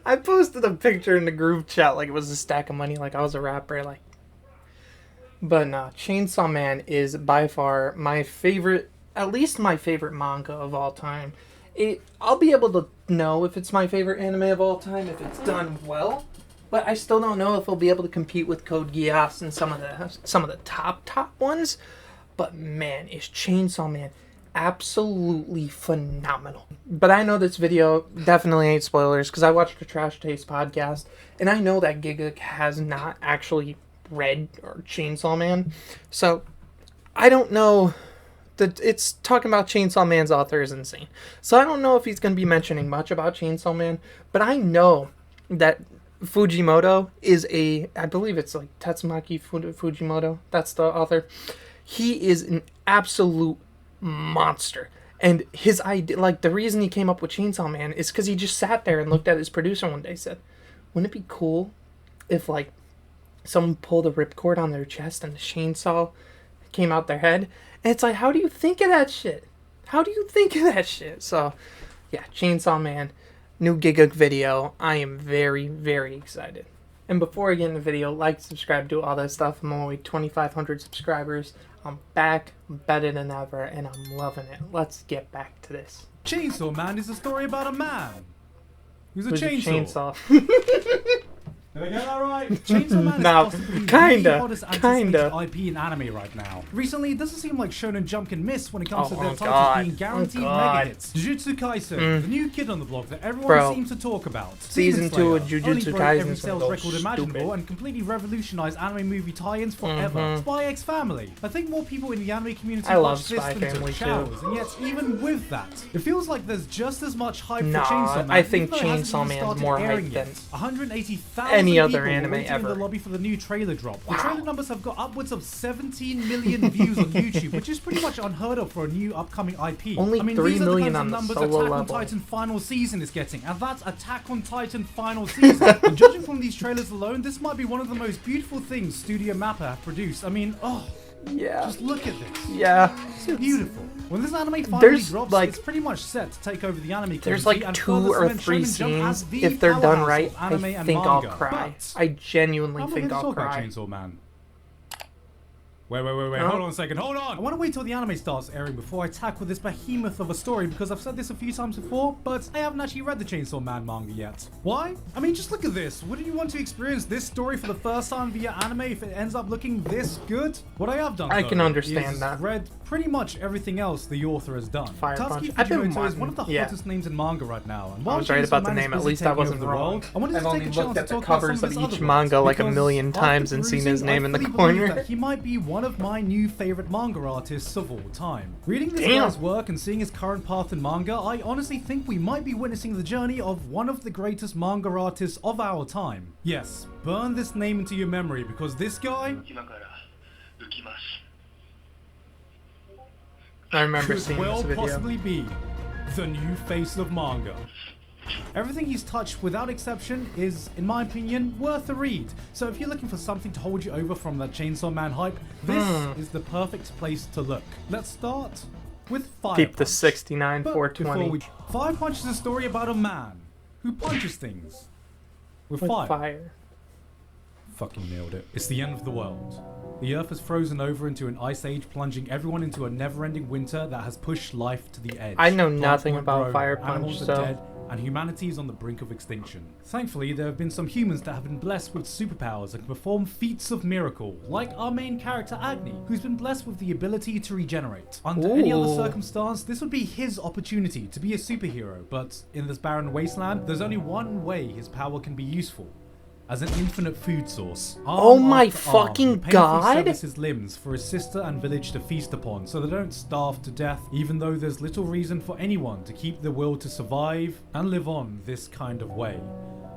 I posted a picture in the group chat like it was a stack of money, like I was a rapper, like. But no, Chainsaw Man is by far my favorite, at least my favorite manga of all time. I'll be able to know if it's my favorite anime of all time if it's done well, but I still don't know if it'll be able to compete with Code Geass and some of the top ones. But man, is Chainsaw Man absolutely phenomenal. But I know this video definitely ain't spoilers because I watched the Trash Taste podcast and I know that Gigguk has not actually read or Chainsaw Man, so I don't know. That it's talking about Chainsaw Man's author is insane, so I don't know if he's going to be mentioning much about Chainsaw Man, but I know that Fujimoto is I believe it's like Tatsumaki Fujimoto, that's the author. He is an absolute monster, and his idea, like the reason he came up with Chainsaw Man is because he just sat there and looked at his producer one day and said, wouldn't it be cool if like someone pulled a ripcord on their chest and the chainsaw came out their head? And it's like, how do you think of that shit? How do you think of that shit? So, yeah, Chainsaw Man, new Gigguk video. I am very, very excited. And before I get in the video, like, subscribe, do all that stuff. I'm only 2,500 subscribers. I'm back, better than ever, and I'm loving it. Let's get back to this. Chainsaw Man is a story about a man who's a chainsaw. Did I get that right? Chainsaw Man is possibly the hottest anticipated IP in anime right now. Recently, it doesn't seem like Shonen Jump can miss when it comes to their titles being guaranteed mega hits. Jujutsu Kaisen, the new kid on the block that everyone seems to talk about. Season 2 of Jujutsu Kaisen every sales record imaginable and completely revolutionized anime movie tie-ins forever. Spy X Family. I think more people in the anime community watch this than took showers, and yet even with that, it feels like there's just as much hype for Chainsaw Man. I think Chainsaw Man's more hype than 180,000 any other anime ever. in the lobby for the new trailer drop. The trailer numbers have got upwards of 17 million views on YouTube, which is pretty much unheard of for a new upcoming IP. Only 3 million on the solo level. Attack on Titan final season is getting, and that's Attack on Titan final season. And judging from these trailers alone, this might be one of the most beautiful things Studio Mappa have produced. I mean, yeah. Just look at this. Yeah. It's beautiful. When this anime finally drops, it's pretty much set to take over the anime community. There's like 2 or 3 scenes, if they're done right, I think I'll cry. I genuinely think I'll cry. Chainsaw Man. Wait, hold on a second, hold on! I want to wait till the anime starts airing before I tackle this behemoth of a story because I've said this a few times before, but I haven't actually read the Chainsaw Man manga yet. Why? I mean, just look at this. Wouldn't you want to experience this story for the first time via anime if it ends up looking this good? What I have done, I can understand that. Read pretty much everything else the author has done. Tatsuki Fujimoto is one of the hottest names in manga right now. And I was right about the name, at least I wasn't wrong. I've only looked at the covers of each manga like a million times and seen his name in the corner. He might be one of my new favorite manga artists of all time. Reading this guy's work and seeing his current path in manga, I honestly think we might be witnessing the journey of one of the greatest manga artists of our time. Yes, burn this name into your memory because this guy I remember seeing this video. Possibly be the new face of manga. Everything he's touched, without exception, is, in my opinion, worth a read. So if you're looking for something to hold you over from that Chainsaw Man hype, this is the perfect place to look. Let's start with Fire Keep Punch. the 69 420. Fire Punch is a story about a man who punches things with fire. Fucking nailed it. It's the end of the world. The earth has frozen over into an ice age, plunging everyone into a never-ending winter that has pushed life to the edge. I know nothing about Fire Punch, animals are dead, and humanity is on the brink of extinction. Thankfully, there have been some humans that have been blessed with superpowers and can perform feats of miracle, like our main character Agni, who's been blessed with the ability to regenerate. Under any other circumstance, this would be his opportunity to be a superhero, but in this barren wasteland, there's only one way his power can be useful. As an infinite food source. Oh my fucking god! He severs his limbs for his sister and village to feast upon so they don't starve to death, even though there's little reason for anyone to keep the will to survive and live on this kind of way.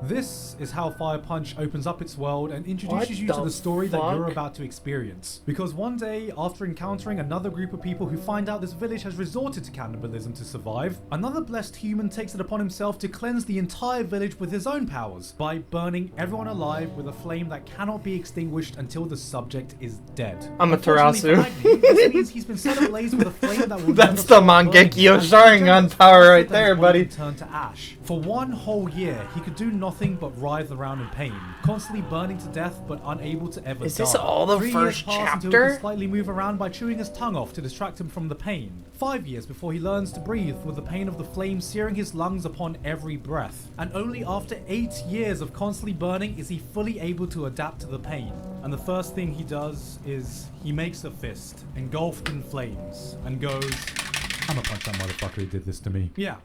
This is how Fire Punch opens up its world and introduces you to the story that you're about to experience. Because one day, after encountering another group of people who find out this village has resorted to cannibalism to survive, another blessed human takes it upon himself to cleanse the entire village with his own powers by burning everyone alive with a flame that cannot be extinguished until the subject is dead. I'm a Tarasu. This means he's been set ablaze with a flame that will That's the Mangekyo Sharingan power right there, buddy. Turn to ash. For one whole year, he could do nothing but writhe around in pain, constantly burning to death but unable to ever die. Is this all the 3 first years pass until he chapter? can slightly move around by chewing his tongue off to distract him from the pain. 5 years before he learns to breathe with the pain of the flame searing his lungs upon every breath. And only after 8 years of constantly burning is he fully able to adapt to the pain. And the first thing he does is he makes a fist, engulfed in flames, and goes, "I'm gonna punch that motherfucker who did this to me." Yeah.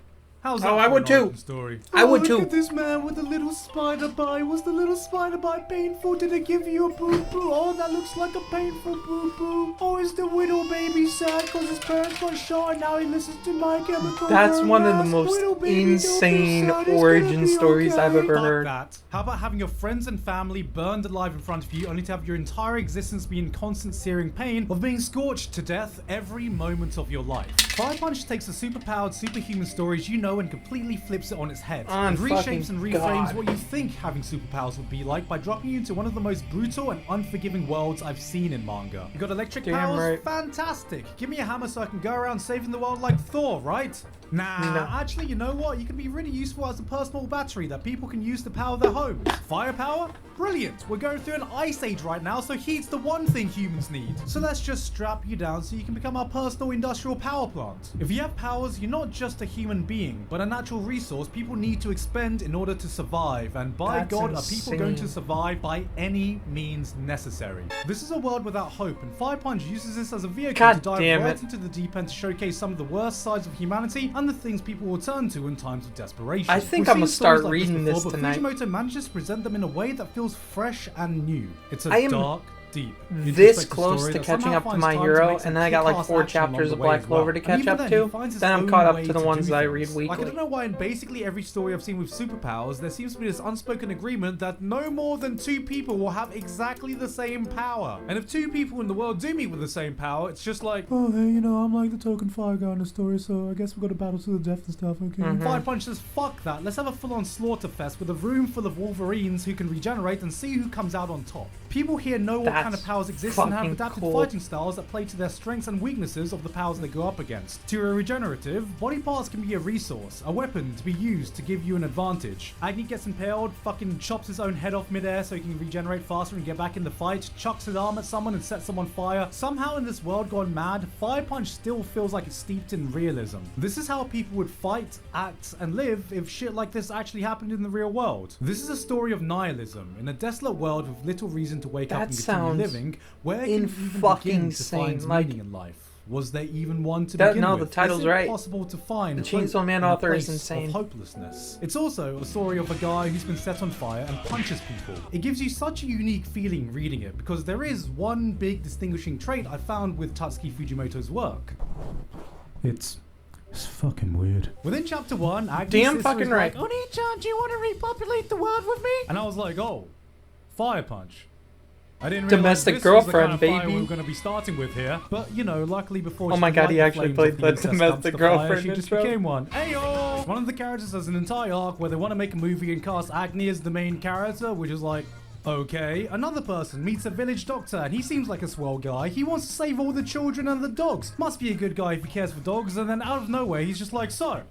How's that? Oh, I would too. Story? I would too. Look at this man with a little spider bite. Was the little spider bite painful? Did it give you a boo-boo? Oh, that looks like a painful boo-boo. Oh, is the widow baby sad because his parents got shot and now he listens to My Chemical That's Romance? one of the most Widow baby, don't be insane sad. It's gonna origin be stories I've okay. ever Fuck heard. that. How about having your friends and family burned alive in front of you only to have your entire existence be in constant searing pain of being scorched to death every moment of your life? Fire Punch takes the superpowered, superhuman stories you know and completely flips it on its head. It reshapes and reframes God. what you think having superpowers would be like by dropping you into one of the most brutal and unforgiving worlds I've seen in manga. You got electric Damn powers? right. Fantastic. Give me a hammer so I can go around saving the world like Thor, right? Nah, No. actually, you know what? You can be really useful as a personal battery that people can use to power their homes. Firepower? Brilliant. We're going through an ice age right now, so heat's the one thing humans need. So let's just strap you down so you can become our personal industrial power plant. If you have powers, you're not just a human being, but a natural resource people need to expend in order to survive. And by That's God, are people going to insane. survive by any means necessary. This is a world without hope, and Fire Punch uses this as a vehicle God to dive damn right it. into the deep end to showcase some of the worst sides of humanity and the things people will turn to in times of desperation. I think We've I'm gonna seen stories start like reading before, this but tonight. Fujimoto manages to present them in a way that feels fresh and new. It's a I am dark, deep, this introspective close story to that catching somehow up to finds My time Hero, make some and then I got like kick-ass 4 action along chapters the of way Black as well. Clover to And catch even up then, to. he finds his Then I'm own caught up way to the do ones that I read things. weekly. Like, I don't know why in basically every story I've seen with superpowers, there seems to be this unspoken agreement that no more than 2 people will have exactly the same power. And if 2 people in the world do meet with the same power, it's just like, oh, hey, you know, I'm like the token fire guy in the story, so I guess we've got to battle to the death and stuff, okay? Fire Punch says, fuck that. Let's have a full-on slaughter fest with a room full of Wolverines who can regenerate and see who comes out on top. People here know what kind of That's powers exist and have fucking adapted cool. fighting styles that play to their strengths and weaknesses of the powers they go up against. To a regenerative, body parts can be a resource, a weapon to be used to give you an advantage. Agni gets impaled, fucking chops his own head off midair so he can regenerate faster and get back in the fight, chucks his arm at someone and sets them on fire. Somehow in this world gone mad, Fire Punch still feels like it's steeped in realism. This is how people would fight, act, and live if shit like this actually happened in the real world. This is a story of nihilism in a desolate world with little reason to wake up That and continue sounds living. Where can you even fucking begin to insane. find Like, meaning in life? Was there even one to that- begin no, with? the title's Is it right. possible to find The hope Chainsaw Man in a author is place insane. of hopelessness? It's also a story of a guy who's been set on fire and punches people. It gives you such a unique feeling reading it because there is one big distinguishing trait I found with Tatsuki Fujimoto's work. It's fucking weird. Within chapter 1, Agni's Damn sister fucking is right. like, Oni-chan, do you want to repopulate the world with me? And I was like, oh, Fire Punch. I didn't realize Domestic this was the kind girlfriend, of fire baby. we were going to be starting with here. But, you know, luckily before Oh she my could God, light he the actually flames played of the incest domestic dumpster fire, girlfriend she just intro. became one. Ayo! One of the characters has an entire arc where they want to make a movie and cast Agni as the main character, which is like, okay. Another person meets a village doctor and he seems like a swell guy. He wants to save all the children and the dogs. Must be a good guy if he cares for dogs. And then out of nowhere, he's just like, so,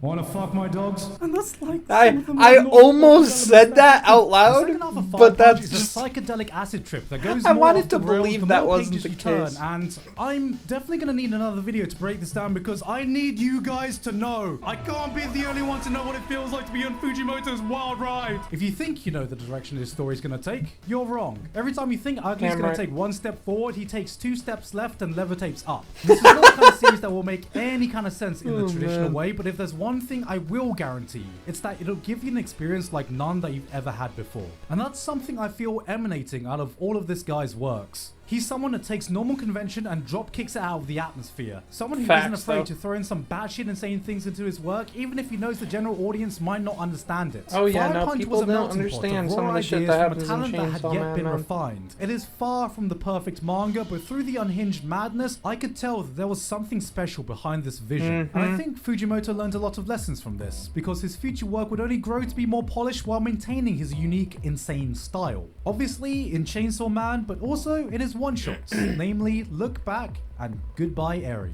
wanna fuck my dogs? And that's like I almost said that out loud, but that's is just. a psychedelic acid trip that goes I more wanted off to the rails believe the that more wasn't pages the you turn, case. and I'm definitely gonna need another video to break this down because I need you guys to know. I can't be the only one to know what it feels like to be on Fujimoto's wild ride. If you think you know the direction this story is gonna take, you're wrong. Every time you think Agni's Damn gonna right. take 1 step forward, he takes 2 steps left and levitates up. This is not the kind of series that will make any kind of sense in the Oh, traditional man. way, but if there's one thing I will guarantee, it's that it'll give you an experience like none that you've ever had before. And that's something I feel emanating out of all of this guy's works. He's someone that takes normal convention and drop kicks it out of the atmosphere. Someone who Facts, isn't afraid though. to throw in some batshit insane things into his work, even if he knows the general audience might not understand it. Oh yeah, Fire no, Punch people was a don't melting pot understand of some raw of the shit ideas that from a happens in talent that had Chainsaw yet Man, been man. refined. It is far from the perfect manga, but through the unhinged madness, I could tell that there was something special behind this vision. And I think Fujimoto learned a lot of lessons from this, because his future work would only grow to be more polished while maintaining his unique, insane style. Obviously in Chainsaw Man, but also in his one-shots, namely Look Back and Goodbye Eri.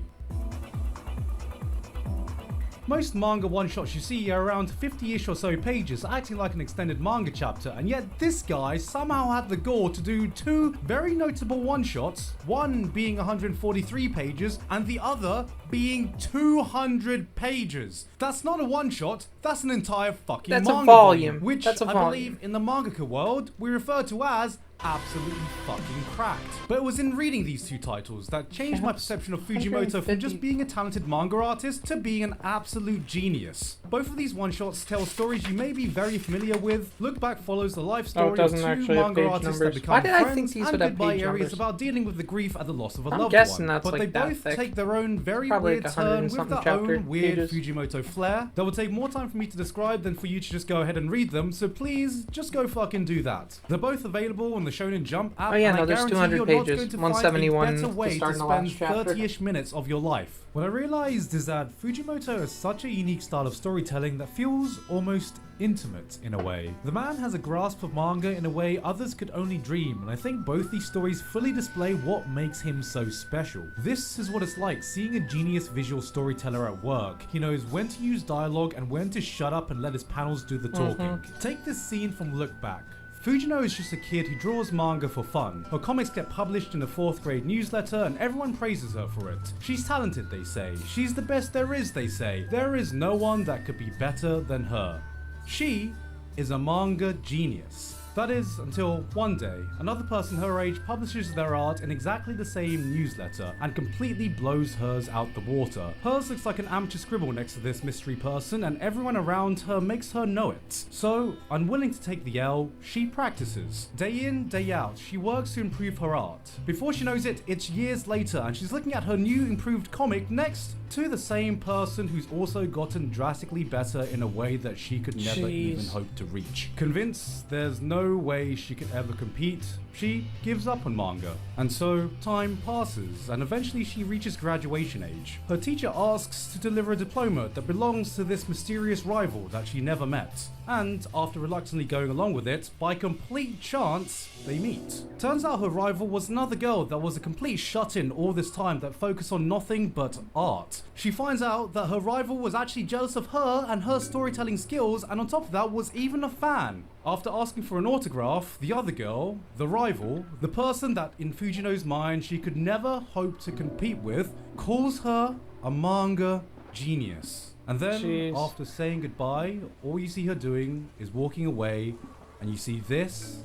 Most manga one-shots you see are around 50-ish or so pages, acting like an extended manga chapter, and yet this guy somehow had the gall to do two very notable one-shots, one being 143 pages and the other being 200 pages. That's not a one-shot, that's an entire fucking That's manga a volume. which That's a I volume. believe in the mangaka world we refer to as absolutely fucking cracked. But it was in reading these two titles that changed my perception of Fujimoto from just being a talented manga artist to being an absolute genius. Both of these one-shots tell stories you may be very familiar with. Look Back follows the life story of doesn't two actually have manga page artists numbers. that become Why did I friends, think these and would have Goodbye page Eri is numbers? about dealing with the grief at the loss of a I'm loved guessing one. that's But like they that both thick. take their own very Probably weird like 100 turn and with something their chapter own weird pages. Fujimoto flair that will take more time for me to describe than for you to just go ahead and read them, so please just go fucking do that. They're both available on the Shonen Jump app, Oh yeah, and no, I there's guarantee 200 you're not pages, going to 171 find a better to way to start in the spend last chapter. 30-ish minutes of your life. What I realized is that Fujimoto has such a unique style of storytelling that feels almost intimate in a way. The man has a grasp of manga in a way others could only dream, and I think both these stories fully display what makes him so special. This is what it's like seeing a genius visual storyteller at work. He knows when to use dialogue and when to shut up and let his panels do the talking. Take this scene from Look Back. Fujino is just a kid who draws manga for fun. Her comics get published in a 4th grade newsletter and everyone praises her for it. She's talented, they say. She's the best there is, they say. There is no one that could be better than her. She is a manga genius. That is, until one day, another person her age publishes their art in exactly the same newsletter and completely blows hers out the water. Hers looks like an amateur scribble next to this mystery person, and everyone around her makes her know it. So, unwilling to take the L, she practices. Day in, day out, she works to improve her art. Before she knows it, it's years later, and she's looking at her new improved comic next to the same person who's also gotten drastically better in a way that she could never even hope to reach. Convinced there's no way she could ever compete, she gives up on manga. And so time passes, and eventually she reaches graduation age. Her teacher asks to deliver a diploma that belongs to this mysterious rival that she never met. And after reluctantly going along with it, by complete chance, they meet. Turns out her rival was another girl that was a complete shut-in all this time that focused on nothing but art. She finds out that her rival was actually jealous of her and her storytelling skills, and on top of that was even a fan. After asking for an autograph, the other girl, the rival, the person that in Fujino's mind she could never hope to compete with, calls her a manga genius. And then, after saying goodbye, all you see her doing is walking away, and you see this.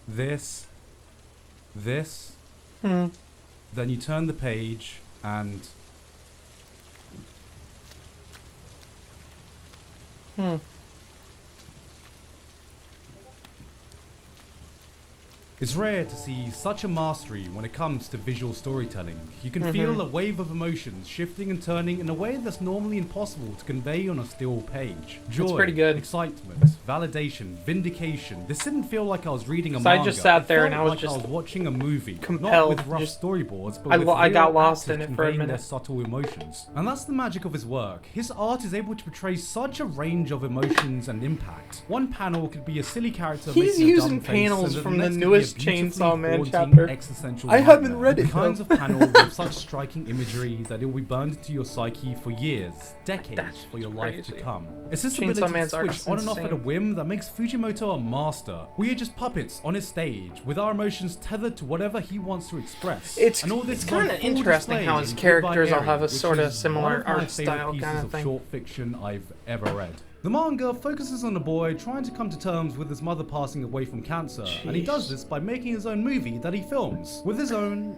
Then you turn the page, and It's rare to see such a mastery when it comes to visual storytelling. You can feel a wave of emotions shifting and turning in a way that's normally impossible to convey on a still page. Joy, pretty good. excitement, validation, vindication. This didn't feel like I was reading a So manga. I just sat there It and I felt was like just I was watching a movie, compelled, not with rough just- storyboards, but with I got real lost actors in it for a conveying their minute. subtle emotions. And that's the magic of his work. His art is able to portray such a range of emotions and impact. One panel could be a silly character He's making a using dumb face, panels and then from the next could be a newest beautifully Chainsaw Man haunting chapter. existential I haven't nightmare. read it, The kinds though. of panels with such striking imagery that it will be burned into your psyche for years, decades, That's for your life to crazy. come. It's this Chainsaw ability to Man's art switch is on and off at a insane. whim that makes Fujimoto a master. We are just puppets on his stage, with our emotions tethered to whatever he wants to express. It's and all this kind on of full interesting display how his in characters all Goodbye have a Eri, sort which of is similar one of my art favorite style pieces kind of of thing. short fiction I've ever read. The manga focuses on a boy trying to come to terms with his mother passing away from cancer, and he does this by making his own movie that he films with his own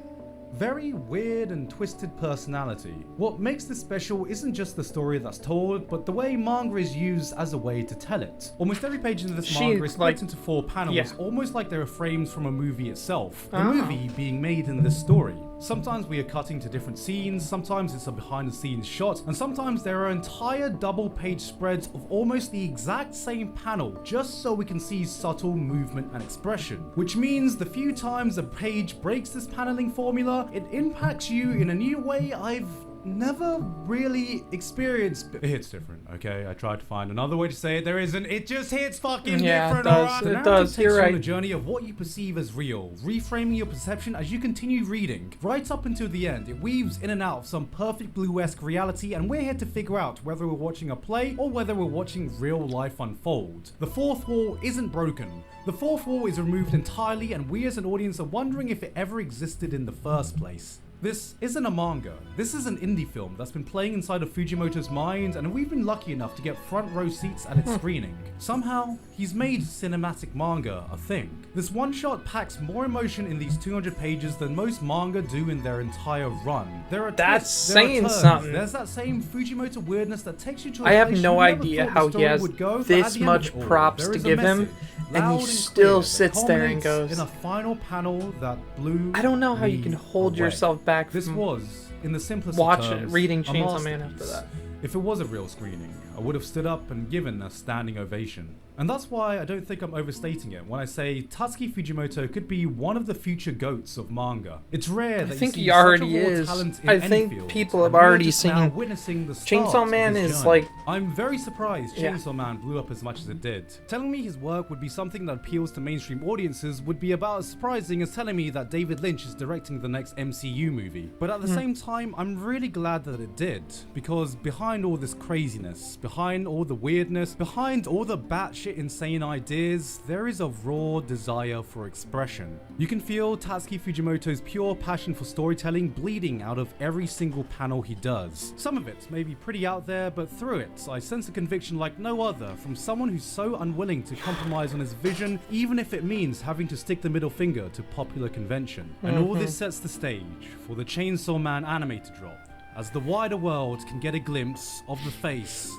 very weird and twisted personality. What makes this special isn't just the story that's told, but the way manga is used as a way to tell it. Almost every page in this manga is split into 4 panels, almost like they're frames from a movie itself, the movie being made in this story. Sometimes we are cutting to different scenes, sometimes it's a behind the scenes shot, and sometimes there are entire double page spreads of almost the exact same panel, just so we can see subtle movement and expression. Which means the few times a page breaks this paneling formula, it impacts you in a new way I've never really experienced. It hits different, okay? I tried to find another way to say it. There isn't. It just hits fucking different. It does. The it does. takes You're you right. on a journey of what you perceive as real, reframing your perception as you continue reading. Right up until the end, it weaves in and out of some perfect blue-esque reality, and we're here to figure out whether we're watching a play or whether we're watching real life unfold. The fourth wall isn't broken. The fourth wall is removed entirely, and we as an audience are wondering if it ever existed in the first place. This isn't a manga. This is an indie film that's been playing inside of Fujimoto's mind, and we've been lucky enough to get front row seats at its screening. Somehow, he's made cinematic manga a thing. This one shot packs more emotion in these 200 pages than most manga do in their entire run. There are That's twists, there saying are turns. something. There's that same Fujimoto weirdness that takes you to a I have place no you never idea thought how the he story has would go, but this at the end much of it all, props there to is a give him, message, and he loud still clear, that sits there and culminates goes, in a final panel that blew I don't know how you me can hold away. yourself back This from was, in the simplest of terms, reading a Chainsaw Man after masterpiece. that. If it was a real screening, I would have stood up and given a standing ovation. And that's why I don't think I'm overstating it when I say Tatsuki Fujimoto could be one of the future GOATs of manga. It's rare that I think you see he already such a raw is. talent in I any think field, people and have we are already just now seen witnessing the Chainsaw start Man of his is journey. like- I'm very surprised Yeah. Chainsaw Man blew up as much as it did. Telling me his work would be something that appeals to mainstream audiences would be about as surprising as telling me that David Lynch is directing the next MCU movie. But at the same time, I'm really glad that it did, because behind all this craziness, behind all the weirdness, behind all the batshit insane ideas, there is a raw desire for expression. You can feel Tatsuki Fujimoto's pure passion for storytelling bleeding out of every single panel he does. Some of it may be pretty out there, but through it, I sense a conviction like no other from someone who's so unwilling to compromise on his vision, even if it means having to stick the middle finger to popular convention. And all this sets the stage for the Chainsaw Man anime to drop, as the wider world can get a glimpse of the face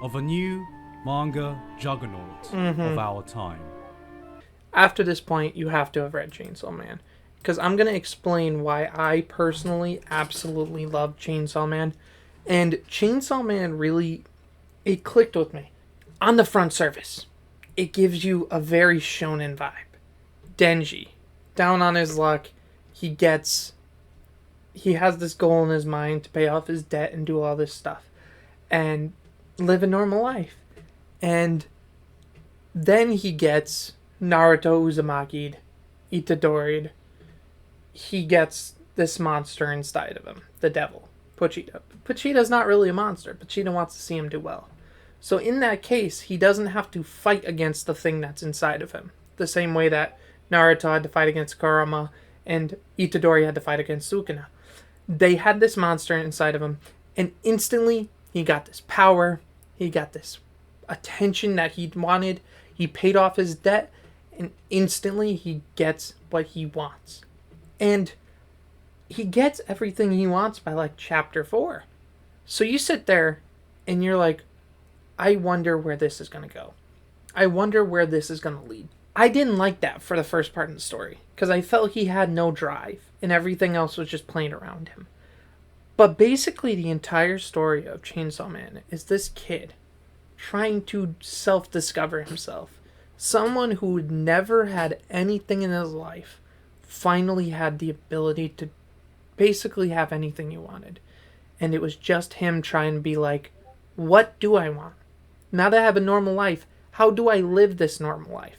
of a new manga juggernaut of our time. After this point, you have to have read Chainsaw Man. Because I'm going to explain why I personally absolutely love Chainsaw Man. And Chainsaw Man really, it clicked with me. On the front surface, it gives you a very shonen vibe. Denji, down on his luck, he has this goal in his mind to pay off his debt and do all this stuff. And live a normal life. And then he gets Naruto Uzumaki'd, Itadori'd. He gets this monster inside of him, the devil, Pochita. Pochita's not really a monster. Pochita wants to see him do well. So in that case, he doesn't have to fight against the thing that's inside of him. The same way that Naruto had to fight against Kurama and Itadori had to fight against Sukuna. They had this monster inside of him, and instantly he got this power, he got this attention that he wanted, he paid off his debt, and instantly he gets what he wants. And he gets everything he wants by like chapter 4. So you sit there and you're like, I wonder where this is going to go. I wonder where this is going to lead. I didn't like that for the first part of the story because I felt he had no drive and everything else was just playing around him. But basically the entire story of Chainsaw Man is this kid trying to self-discover himself. Someone who never had anything in his life finally had the ability to basically have anything he wanted. And it was just him trying to be like, what do I want? Now that I have a normal life, how do I live this normal life?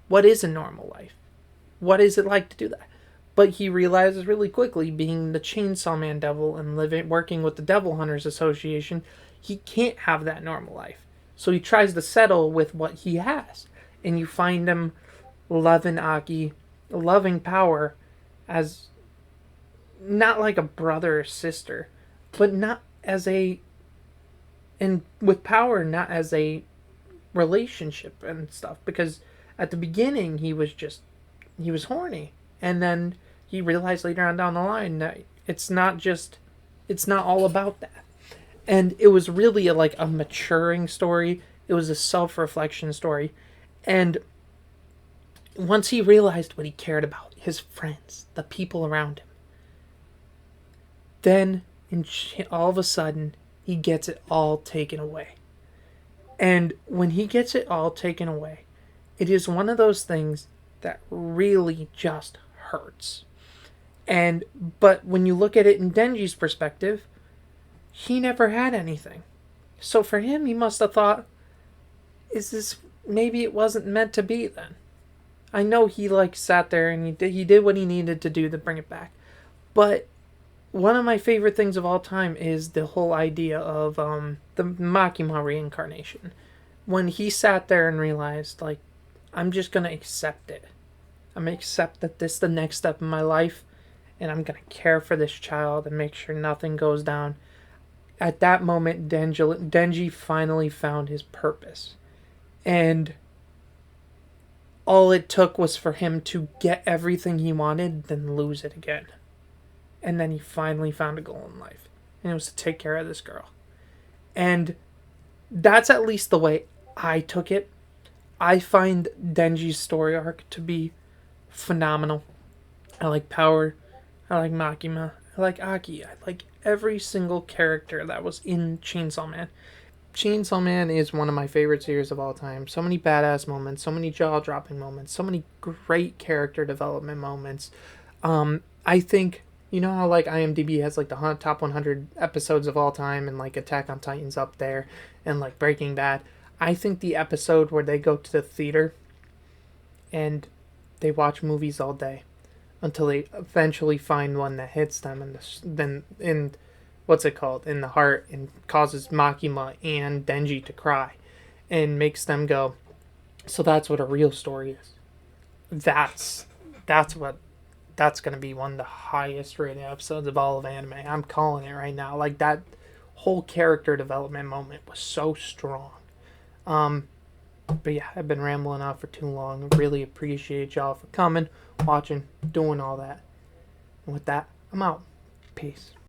What is a normal life? What is it like to do that? But he realizes really quickly, being the Chainsaw Man devil and working with the Devil Hunters Association, he can't have that normal life. So he tries to settle with what he has. And you find him loving Aki, loving power as not like a brother or sister, but not as a, and with power, not as a relationship and stuff. Because at the beginning, he was horny. And then he realized later on down the line that it's not all about that. And it was really like a maturing story. It was a self-reflection story. And once he realized what he cared about, his friends, the people around him, then all of a sudden he gets it all taken away. And when he gets it all taken away, it is one of those things that really just hurts. And but when you look at it in Denji's perspective, he never had anything. So for him, he must have thought, is this, maybe it wasn't meant to be then. I know he like sat there and he did what he needed to do to bring it back. But one of my favorite things of all time is the whole idea of the Makima reincarnation. When he sat there and realized, like, I'm just going to accept it. I'm going to accept that this is the next step in my life, and I'm going to care for this child and make sure nothing goes down. At that moment, Denji finally found his purpose. And all it took was for him to get everything he wanted, then lose it again. And then he finally found a goal in life. And it was to take care of this girl. And that's at least the way I took it. I find Denji's story arc to be phenomenal. I like Power. I like Makima. I like Aki. I like every single character that was in Chainsaw Man. Chainsaw Man is one of my favorite series of all time. So many badass moments, so many jaw-dropping moments, so many great character development moments. I think, you know how like IMDb has like the top 100 episodes of all time, and like Attack on Titan's up there, and like Breaking Bad. I think the episode where they go to the theater and they watch movies all day until they eventually find one that hits them, and then in what's it called, in the heart, and causes Makima and Denji to cry and makes them go, so that's what a real story is. That's going to be one of the highest rated episodes of all of anime. I'm calling it right now. Like, that whole character development moment was so strong. But yeah, I've been rambling on for too long. Really appreciate y'all for coming, watching, doing all that. And with that, I'm out. Peace.